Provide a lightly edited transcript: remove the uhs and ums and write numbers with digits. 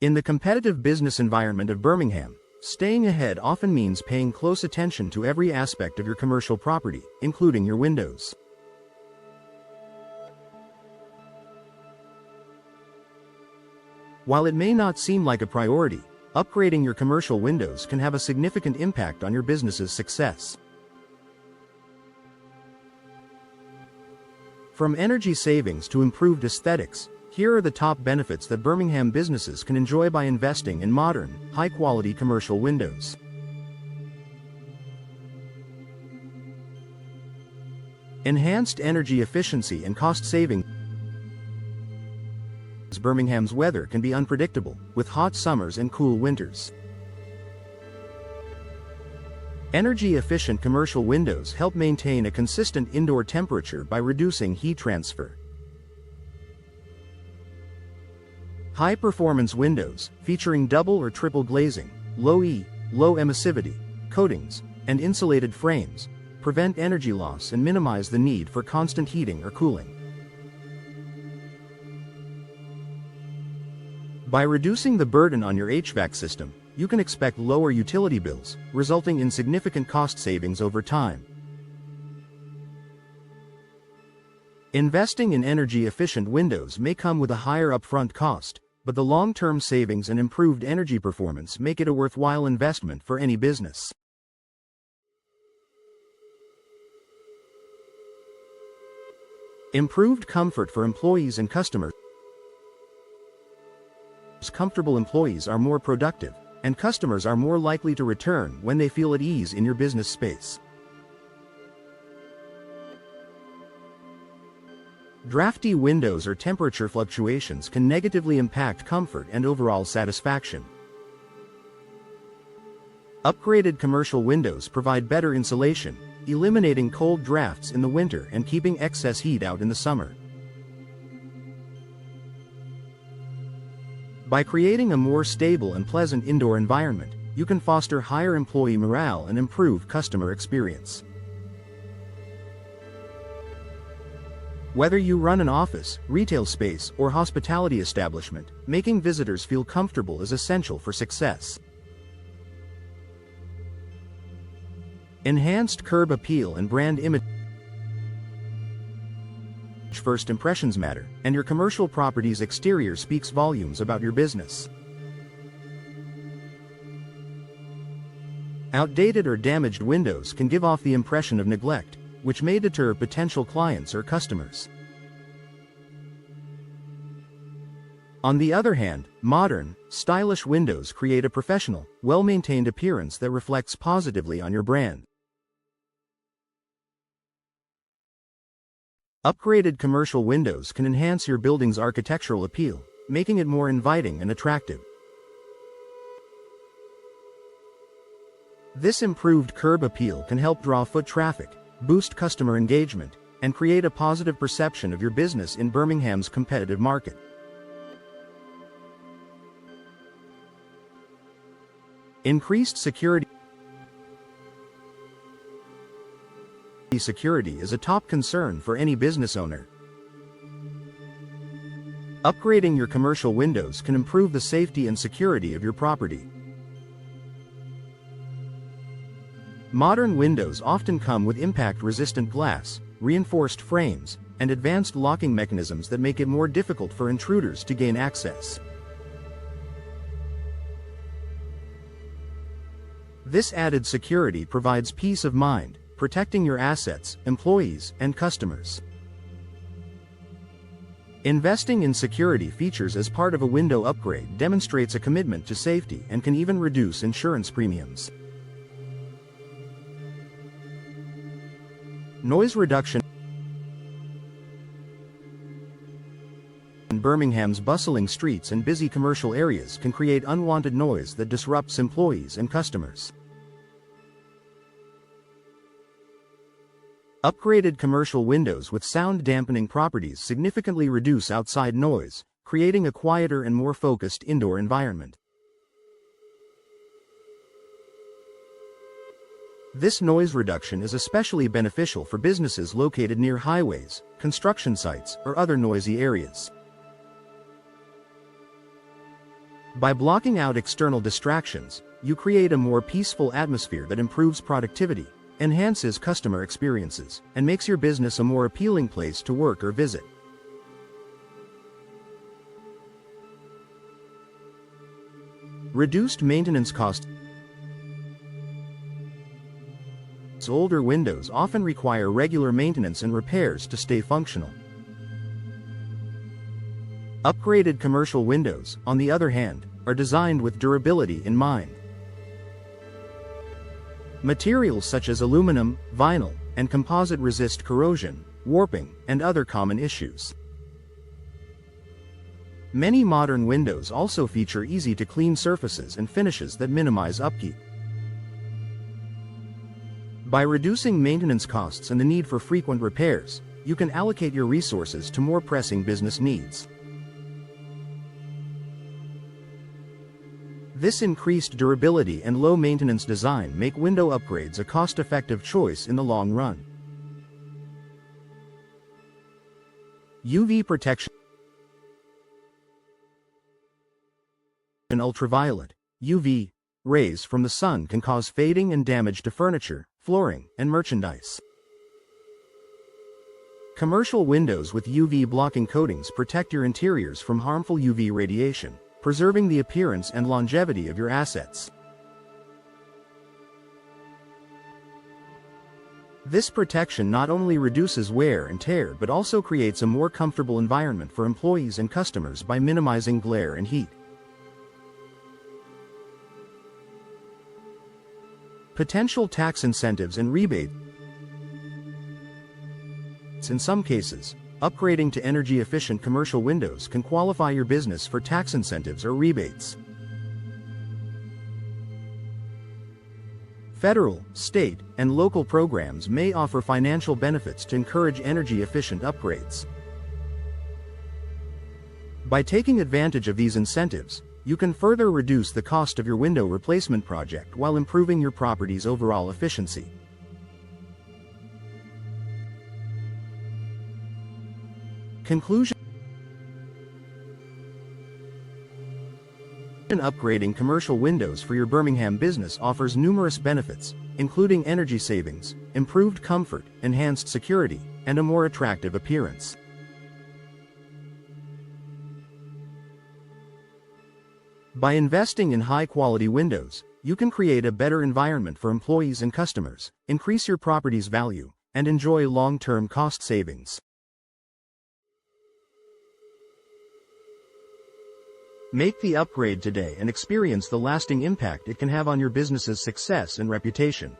In the competitive business environment of Birmingham, staying ahead often means paying close attention to every aspect of your commercial property, including your windows. While it may not seem like a priority, upgrading your commercial windows can have a significant impact on your business's success. From energy savings to improved aesthetics, here are the top benefits that Birmingham businesses can enjoy by investing in modern, high-quality commercial windows. Enhanced energy efficiency and cost saving. Birmingham's weather can be unpredictable, with hot summers and cool winters. Energy-efficient commercial windows help maintain a consistent indoor temperature by reducing heat transfer. High-performance windows, featuring double or triple glazing, low-E, low emissivity coatings, and insulated frames, prevent energy loss and minimize the need for constant heating or cooling. By reducing the burden on your HVAC system, you can expect lower utility bills, resulting in significant cost savings over time. Investing in energy-efficient windows may come with a higher upfront cost, but the long-term savings and improved energy performance make it a worthwhile investment for any business. Improved comfort for employees and customers. Comfortable employees are more productive, and customers are more likely to return when they feel at ease in your business space. Drafty windows or temperature fluctuations can negatively impact comfort and overall satisfaction. Upgraded commercial windows provide better insulation, eliminating cold drafts in the winter and keeping excess heat out in the summer. By creating a more stable and pleasant indoor environment, you can foster higher employee morale and improve customer experience. Whether you run an office, retail space, or hospitality establishment, making visitors feel comfortable is essential for success. Enhanced curb appeal and brand image. First impressions matter, and your commercial property's exterior speaks volumes about your business. Outdated or damaged windows can give off the impression of neglect, which may deter potential clients or customers. On the other hand, modern, stylish windows create a professional, well-maintained appearance that reflects positively on your brand. Upgraded commercial windows can enhance your building's architectural appeal, making it more inviting and attractive. This improved curb appeal can help draw foot traffic, boost customer engagement, and create a positive perception of your business in Birmingham's competitive market. Increased security. Security is a top concern for any business owner. Upgrading your commercial windows can improve the safety and security of your property. Modern windows often come with impact-resistant glass, reinforced frames, and advanced locking mechanisms that make it more difficult for intruders to gain access. This added security provides peace of mind, protecting your assets, employees, and customers. Investing in security features as part of a window upgrade demonstrates a commitment to safety and can even reduce insurance premiums. Noise reduction. Birmingham's bustling streets and busy commercial areas can create unwanted noise that disrupts employees and customers. Upgraded commercial windows with sound dampening properties significantly reduce outside noise, creating a quieter and more focused indoor environment. This noise reduction is especially beneficial for businesses located near highways, construction sites, or other noisy areas. By blocking out external distractions, you create a more peaceful atmosphere that improves productivity, enhances customer experiences, and makes your business a more appealing place to work or visit. Reduced maintenance costs. Older windows often require regular maintenance and repairs to stay functional. Upgraded commercial windows, on the other hand, are designed with durability in mind. Materials such as aluminum, vinyl, and composite resist corrosion, warping, and other common issues. Many modern windows also feature easy-to-clean surfaces and finishes that minimize upkeep. By reducing maintenance costs and the need for frequent repairs, you can allocate your resources to more pressing business needs. This increased durability and low-maintenance design make window upgrades a cost-effective choice in the long run. UV protection. Ultraviolet (UV) rays from the sun can cause fading and damage to furniture, flooring, and merchandise. Commercial windows with UV-blocking coatings protect your interiors from harmful UV radiation, preserving the appearance and longevity of your assets. This protection not only reduces wear and tear but also creates a more comfortable environment for employees and customers by minimizing glare and heat. Potential tax incentives and rebates. In some cases, upgrading to energy-efficient commercial windows can qualify your business for tax incentives or rebates. Federal, state, and local programs may offer financial benefits to encourage energy-efficient upgrades. By taking advantage of these incentives, you can further reduce the cost of your window replacement project while improving your property's overall efficiency. Conclusion. Upgrading commercial windows for your Birmingham business offers numerous benefits, including energy savings, improved comfort, enhanced security, and a more attractive appearance. By investing in high-quality windows, you can create a better environment for employees and customers, increase your property's value, and enjoy long-term cost savings. Make the upgrade today and experience the lasting impact it can have on your business's success and reputation.